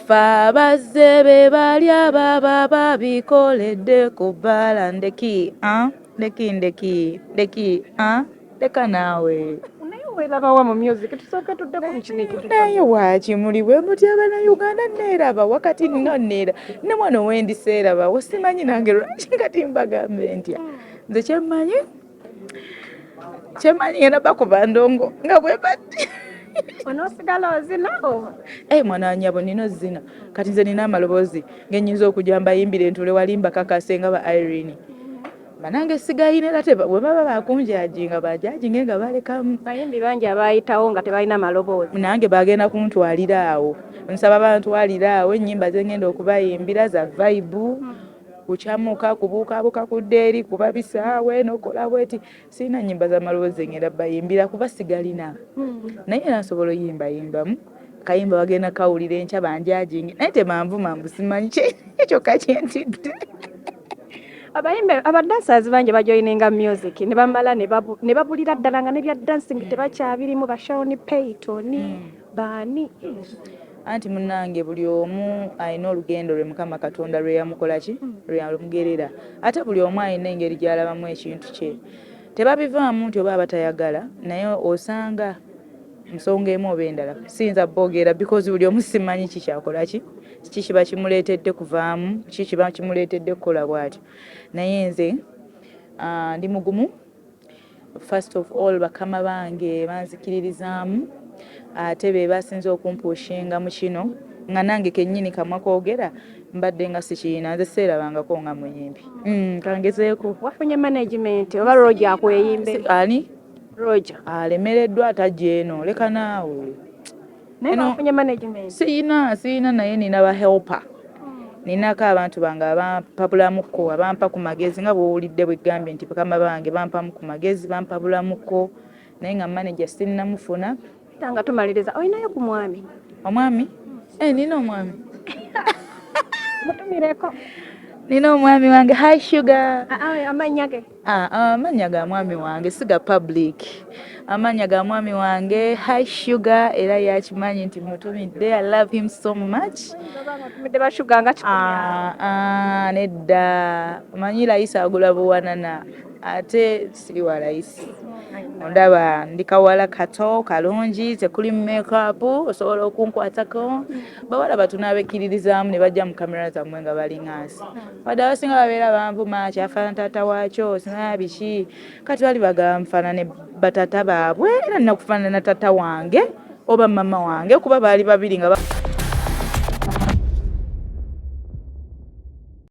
fa bazze balya baba babikoledde ku bbala ndeki leka naawe Werabawa mu music tusooke tuddeko mu kiniki naye wakimuli bwe muti abanayuganda neeraba wakati nno neera ne mwana owendi seeraba wosimanyi nange lwaki kati mbagambe ntya nze kyemmanyi ngenda bakuba ndongo nga bwe batti onoosigala ozina mwana wa nnyabo nina ozina kati nze nina amaloboozi ngenyinza okujja mbayimbire ntule wali mbakakase nga ba Irene banange sigayina era bwe baba bakunjajinga bajajinge nga balekamu bayimbi bangi abayitawo nga tebalina maloboozi nange bagenda kuntwalira awo nsaba bantwalira awo ennyimba zengenda okubayimbira za vibe kucamuka kubuukabuka ku ddeeri kuba bisaawe nokola bweti sirina nnyimba za maloboozi ngenda bayimbira kuba sigalina naye era nsobola oyimbayimbamu kayimba bagenda kawulira enkya banjajinge naye temanvuma simanyi kyokka kyentidde abayimbe abadancers bangi bajoyininga music ne bamala ne babulira ddala nga ne bya dancing tebakyabirimu ba Shawn Payton baani anti munnange buli omu alina olugendo lwe Mukama Katonda lwe yamukola ki lwe yamugerera ate buli omu alina engeri gy'alabamu ekintu kye tebabivaamu nti oba abatayagala naye osanga nsonga emu oba endala siyinza boogera because buli omu simanyi kikyakola ki kiba kimuleetedde kuvaamu kiba kimuleetedde kukola bw'atyo naye nze ndi mugumu first of all bakama bange banzikiririzaamu ate be basinze okumpushinga mu kino nga nange kennyini kamwa koogera mbadde nga sikiina nze seerabangako nga muyimbi kangezeeko wafunye management oba Roger akweyimbe ani Roger alemereddwa atajja eno leka naawe naye wafunye management siyina naye nina ba helper ninako abantu bange abampabulamuko abampa ku magezi nga bw'owulidde bwegambye nti bakama bange bampamu ku magezi bampabulamuko naye nga manager sinnamufuna tanga tumaliriza olinayo ku mwami omwami nina omwami mutumireko nina omwami wange high sugar amanya ge amanya ga mwami wange siga public amanya ga mwami wange high sugar era yakimanyi nti mutumidde I love him so much mutumidde ba sugar nga kikunya nedda manyi layisa agula buwanana ate siri wa layisi ondaba ndi kawala kato kalungi tekuli makeup osobola okunkwatako bawala batunaabekiririzaamu ne bajja mu kamera zammwe nga balingansi wadde abasinga babeera banvuma kyafaana taata waakyo sinaba biki kati bali bagamfaanane batata baabwe era nina kufaanana tata wange oba mama wange kuba baali babiri nga